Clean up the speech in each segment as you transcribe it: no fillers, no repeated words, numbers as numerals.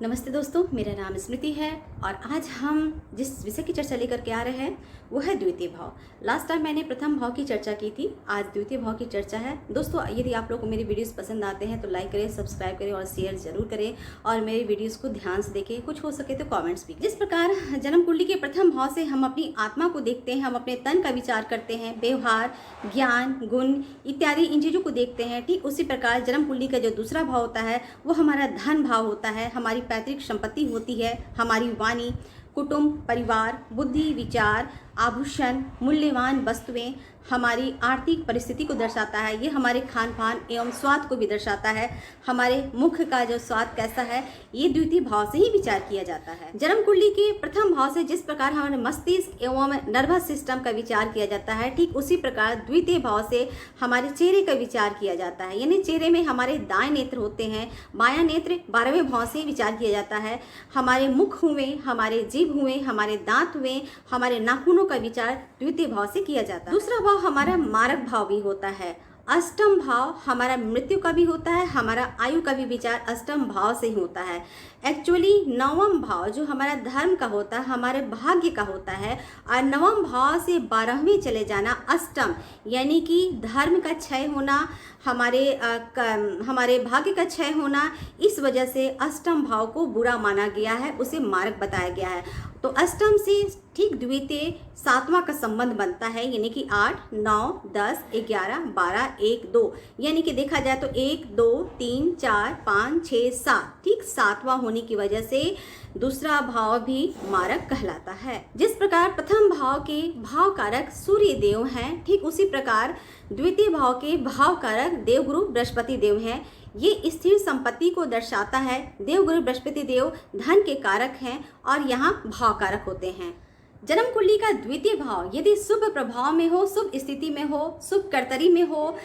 नमस्ते दोस्तों, मेरा नाम स्मृति है और आज हम जिस विषय की चर्चा लेकर के आ रहे हैं वो है द्वितीय भाव। लास्ट टाइम मैंने प्रथम भाव की चर्चा की थी, आज द्वितीय भाव की चर्चा है। दोस्तों, यदि आप लोग को मेरी वीडियोस पसंद आते हैं तो लाइक करें, सब्सक्राइब करें और शेयर जरूर करें और मेरी वीडियोस को ध्यान से देखें, कुछ हो सके तो कॉमेंट्स भी। जिस प्रकार जन्म कुंडली के प्रथम भाव से हम अपनी आत्मा को देखते हैं, हम अपने तन का विचार करते हैं, व्यवहार, ज्ञान, गुण इत्यादि इन चीज़ों को देखते हैं, ठीक उसी प्रकार जन्म कुंडली का जो दूसरा भाव होता है वो हमारा धन भाव होता है, हमारी पैतृक संपत्ति होती है, हमारी वाणी, कुटुंब, परिवार, बुद्धि, विचार, आभूषण, मूल्यवान वस्तुएं, हमारी आर्थिक परिस्थिति को दर्शाता है। ये हमारे खान पान एवं स्वाद को भी दर्शाता है। हमारे मुख का जो स्वाद कैसा है ये द्वितीय भाव से ही विचार किया जाता है। जन्म कुंडली के प्रथम भाव से जिस प्रकार हमारे मस्तिष्क एवं नर्वस सिस्टम का विचार किया जाता है, ठीक उसी प्रकार द्वितीय भाव से हमारे चेहरे का विचार किया जाता है। यानी चेहरे में हमारे दाएं नेत्र होते हैं, बायां नेत्र 12वें भाव से विचार किया जाता है। हमारे मुख हुए, हमारे जीभ हुए, हमारे दांत हुए, हमारे नाखूनों का विचार द्वितीय भाव से किया जाता है। दूसरा भाव हमारा मारक भाव भी होता है। अष्टम भाव हमारा मृत्यु का भी होता है, हमारा आयु का भी विचार अष्टम भाव से ही होता है। एक्चुअली नवम भाव जो हमारा धर्म का होता है, हमारे भाग्य का होता है, और नवम भाव से 12वें चले जाना अष्टम, यानी कि धर्म का क्षय होना, हमारे भाग्य का क्षय होना, इस वजह से अष्टम भाव को बुरा माना गया है, उसे मारक बताया गया है। तो अष्टम से ठीक द्वितीय सातवां का संबंध बनता है, यानी कि 8, 9, 10, 11, 12, 1, 2, यानी कि देखा जाए तो 1, 2, 3, 4, 5, 6, 7, ठीक सातवां होने की वजह से दूसरा भाव भी मारक कहलाता है। जिस प्रकार प्रथम भाव के भाव कारक सूर्य देव हैं, ठीक उसी प्रकार द्वितीय भाव के भाव कारक देवगुरु बृहस्पति देव हैं। ये स्थिर संपत्ति को दर्शाता है। देवगुरु बृहस्पति देव धन के कारक हैं और यहाँ भाव कारक होते हैं। जन्म कुंडली का द्वितीय भाव यदि शुभ प्रभाव में हो, शुभ स्थिति में हो, शुभ कर्तरी में हो,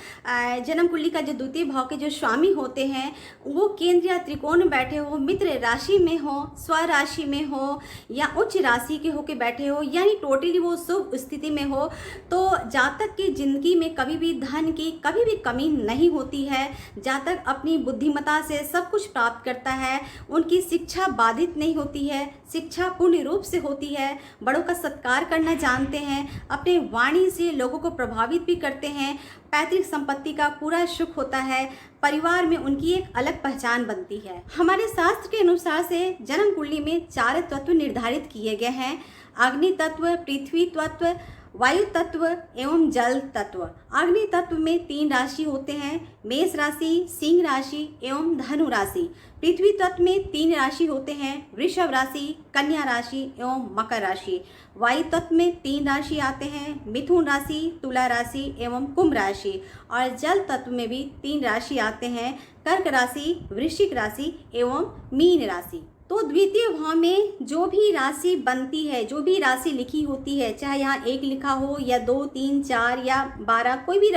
जन्म कुंडली का जो द्वितीय भाव के जो स्वामी होते हैं वो केंद्र या त्रिकोण में बैठे हो, मित्र राशि में हो, स्व राशि में हो या उच्च राशि के होके बैठे हो, यानी टोटली वो शुभ स्थिति में हो, तो जातक की जिंदगी में कभी भी धन की कभी भी कमी नहीं होती है। जातक अपनी बुद्धिमत्ता से सब कुछ प्राप्त करता है, उनकी शिक्षा बाधित नहीं होती है, शिक्षा पूर्ण रूप से होती है, बड़ों का सत्कार करना जानते हैं, अपने वाणी से लोगों को प्रभावित भी करते हैं, पैतृक संपत्ति का पूरा सुख होता है, परिवार में उनकी एक अलग पहचान बनती है। हमारे शास्त्र के अनुसार से जन्म कुंडली में 4 तत्व निर्धारित किए गए हैं: अग्नि तत्व, पृथ्वी तत्व, वायु तत्व एवं जल तत्व। अग्नि तत्व में 3 राशि होते हैं: मेष राशि, सिंह राशि एवं धनु राशि। पृथ्वी तत्व में 3 राशि होते हैं: वृषभ राशि, कन्या राशि एवं मकर राशि। वायु तत्व में 3 राशि आते हैं: मिथुन राशि, तुला राशि एवं कुंभ राशि। और जल तत्व में भी 3 राशि आते हैं: कर्क राशि, वृश्चिक राशि एवं मीन राशि। तो द्वितीय भाव में जो भी राशि बनती है, जो भी राशि लिखी होती है, चाहे यहाँ 1 लिखा हो या 2, 3, 4 या 12, कोई भी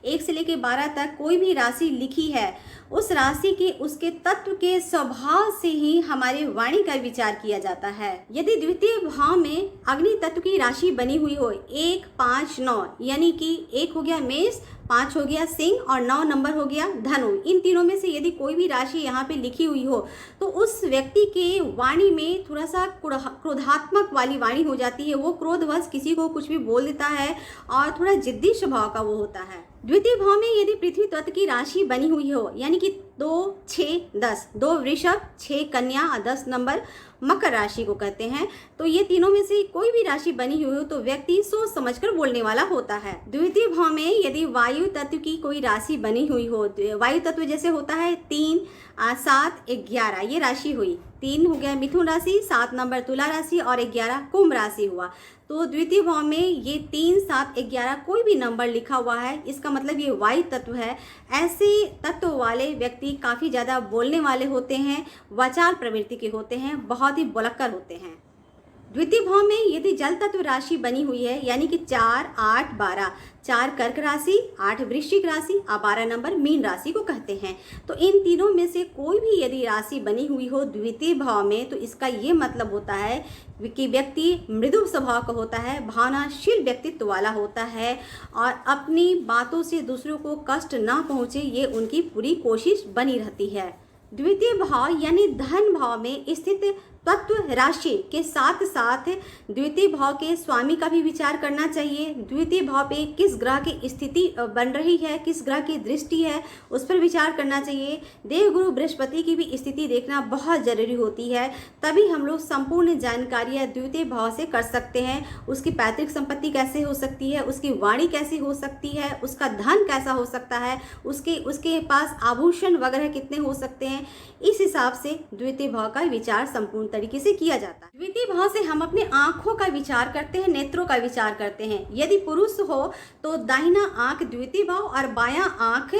1 से लेकर 12 तक कोई भी राशि लिखी है, उस राशि के उसके तत्व के स्वभाव से ही हमारे वाणी का विचार किया जाता है। यदि द्वितीय भाव में अग्नि तत्व की राशि बनी हुई हो 1, 5, 9, यानी कि 1 हो गया मेष, 5 हो गया सिंह और 9 नंबर हो गया धनु, इन तीनों में से यदि कोई भी राशि यहाँ पे लिखी हुई हो तो उस व्यक्ति के वाणी में थोड़ा सा क्रोधात्मक वाली वाणी हो जाती है। वो क्रोधवश किसी को कुछ भी बोल देता है और थोड़ा जिद्दी स्वभाव का वो होता है। द्वितीय भाव में यदि पृथ्वी तत्व की राशि बनी हुई हो, यानी कि 2, 6, 10, 2 वृषभ, 6 कन्या और 10 नंबर मकर राशि को कहते हैं, तो ये तीनों में से कोई भी राशि बनी हुई हो तो व्यक्ति सोच समझकर बोलने वाला होता है। द्वितीय भाव में यदि वायु तत्व की कोई राशि बनी हुई हो, वायु तत्व जैसे होता है 3, 7, 11, ये राशि हुई। 3 हो गया मिथुन राशि, 7 नंबर तुला राशि और 11 कुंभ राशि हुआ। तो द्वितीय भाव में ये 3, 7, 11 कोई भी नंबर लिखा हुआ है, इसका मतलब ये वायु तत्व है। ऐसे तत्व वाले व्यक्ति काफ़ी ज़्यादा बोलने वाले होते हैं, वाचाल प्रवृत्ति के होते हैं, बहुत ही बुलक्कर होते हैं। द्वितीय भाव में यदि जल तत्व राशि बनी हुई है, यानी कि 4, 8, 12, 4 कर्क राशि, 8 वृश्चिक राशि और 12 नंबर मीन राशि को कहते हैं, तो इन तीनों में से कोई भी यदि राशि बनी हुई हो द्वितीय भाव में तो इसका ये मतलब होता है कि व्यक्ति मृदु स्वभाव का होता है, भावनाशील व्यक्तित्व वाला होता है और अपनी बातों से दूसरों को कष्ट ना पहुँचे ये उनकी पूरी कोशिश बनी रहती है। द्वितीय भाव यानी धन भाव में स्थित तत्व राशि के साथ साथ द्वितीय भाव के स्वामी का भी विचार करना चाहिए। द्वितीय भाव पे किस ग्रह की स्थिति बन रही है, किस ग्रह की दृष्टि है, उस पर विचार करना चाहिए। देवगुरु बृहस्पति की भी स्थिति देखना बहुत जरूरी होती है, तभी हम लोग संपूर्ण जानकारियाँ द्वितीय भाव से कर सकते हैं। उसकी पैतृक संपत्ति कैसे हो सकती है, उसकी वाणी कैसी हो सकती है, उसका धन कैसा हो सकता है, उसके पास आभूषण वगैरह कितने हो सकते हैं, इस हिसाब से द्वितीय भाव का विचार संपूर्ण तरीके से किया जाता है। द्वितीय भाव से हम अपने आंखों का विचार करते हैं, नेत्रों का विचार करते हैं। यदि पुरुष हो तो दाहिना आंख द्वितीय भाव और बायां आंख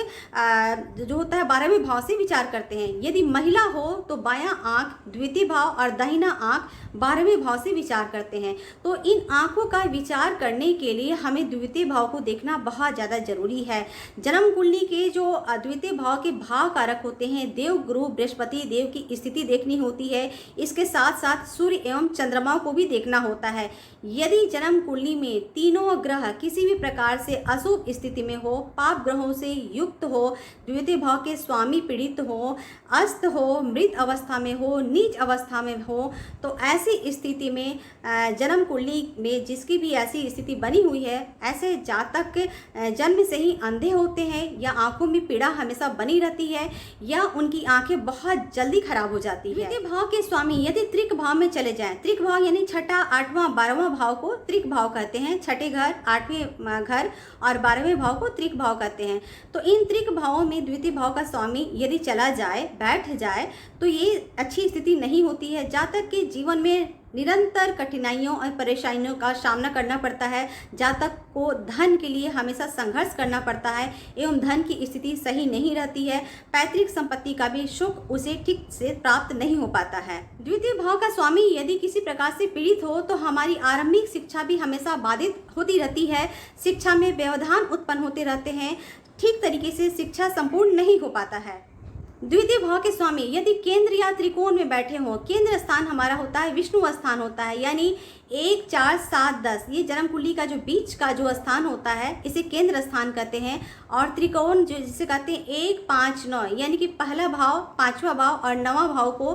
जो होता है 12वें भाव से विचार करते हैं। यदि महिला हो तो बायां आंख द्वितीय भाव और दाहिना आंख 12वें भाव से विचार करते हैं। तो इन आंखों का विचार करने के लिए हमें द्वितीय भाव को देखना बहुत ज़्यादा जरूरी है। जन्म कुंडली के जो द्वितीय भाव के भाव कारक होते हैं, देव गुरु बृहस्पति देव की स्थिति देखनी होती है। इसके साथ साथ सूर्य एवं चंद्रमा को भी देखना होता है। यदि जन्म कुंडली में तीनों ग्रह किसी भी प्रकार से अशुभ स्थिति में हो, पाप ग्रहों से युक्त हो, द्वितीय भाव के स्वामी पीड़ित हो, अस्त हो, मृत अवस्था में हो, नीच अवस्था में हो, तो ऐसी स्थिति में जन्म कुंडली में जिसकी भी ऐसी स्थिति बनी हुई है, ऐसे जातक जन्म से ही अंधे होते हैं, या आंखों में पीड़ा हमेशा बनी रहती है, या उनकी आंखें बहुत जल्दी खराब हो जाती है। द्वितीय भाव के स्वामी यदि त्रिक भाव में चले जाएं, त्रिक भाव यानी छठा, आठवां, 12वां भाव को त्रिक भाव कहते हैं। छठे घर, 8वें घर और 12वें भाव को त्रिक भाव कहते हैं। तो इन त्रिक भावों में द्वितीय भाव का स्वामी यदि चला जाए, बैठ जाए, तो ये अच्छी स्थिति नहीं होती है। जातक के जीवन में निरंतर कठिनाइयों और परेशानियों का सामना करना पड़ता है। जातक को धन के लिए हमेशा संघर्ष करना पड़ता है एवं धन की स्थिति सही नहीं रहती है। पैतृक संपत्ति का भी सुख उसे ठीक से प्राप्त नहीं हो पाता है। द्वितीय भाव का स्वामी यदि किसी प्रकार से पीड़ित हो तो हमारी आरंभिक शिक्षा भी हमेशा बाधित होती रहती है। शिक्षा में व्यवधान उत्पन्न होते रहते हैं, ठीक तरीके से शिक्षा संपूर्ण नहीं हो पाता है। द्वितीय भाव के स्वामी यदि केंद्र या त्रिकोण में बैठे हों, केंद्र स्थान हमारा होता है विष्णु स्थान होता है, यानी 1, 4, 7, 10 ये जन्म कुंडली का जो बीच का जो स्थान होता है इसे केंद्र स्थान कहते हैं। और त्रिकोण जो जिसे कहते हैं 1, 5, 9 यानी कि पहला भाव, 5वां भाव और 9वां भाव को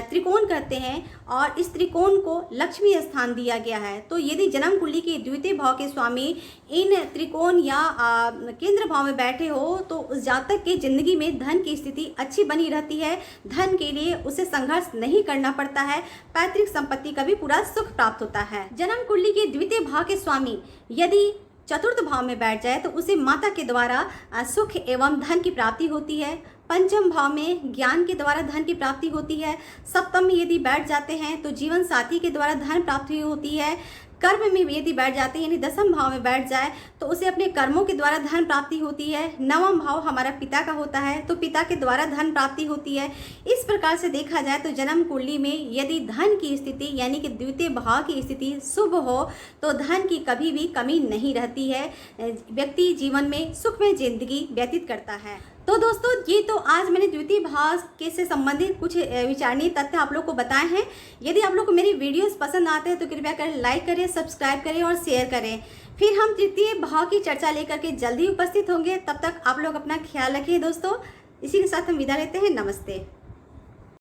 त्रिकोण कहते हैं, और इस त्रिकोण को लक्ष्मी स्थान दिया गया है। तो यदि जन्म कुंडली के द्वितीय भाव के स्वामी इन त्रिकोण या केंद्र भाव में बैठे हो तो उस जातक के जिंदगी में धन की स्थिति अच्छी बनी रहती है। धन के लिए उसे संघर्ष नहीं करना पड़ता है। पैतृक संपत्ति का भी पूरा सुख प्राप्त होता है। जन्म कुंडली के द्वितीय भाव के स्वामी यदि चतुर्थ भाव में बैठ जाए तो उसे माता के द्वारा सुख एवं धन की प्राप्ति होती है। पंचम भाव में ज्ञान के द्वारा धन की प्राप्ति होती है। सप्तम में यदि बैठ जाते हैं तो जीवन साथी के द्वारा धन प्राप्ति होती है। कर्म में यदि बैठ जाते हैं यानी 10वें भाव में बैठ जाए तो उसे अपने कर्मों के द्वारा धन प्राप्ति होती है। 9वां भाव हमारा पिता का होता है तो पिता के द्वारा धन प्राप्ति होती है। इस प्रकार से देखा जाए तो जन्म कुंडली में यदि धन की स्थिति यानी कि द्वितीय भाव की स्थिति शुभ हो तो धन की कभी भी कमी नहीं रहती है। व्यक्ति जीवन में सुखमय जिंदगी व्यतीत करता है। तो दोस्तों ये तो आज मैंने द्वितीय भाव के से संबंधित कुछ विचारणीय तथ्य आप लोग को बताए हैं। यदि आप लोग को मेरी वीडियोस पसंद आते हैं तो कृपया कर लाइक करें, सब्सक्राइब करें और शेयर करें। फिर हम तृतीय भाव की चर्चा लेकर के जल्दी उपस्थित होंगे। तब तक आप लोग अपना ख्याल रखिए दोस्तों। इसी के साथ हम विदा लेते हैं। नमस्ते।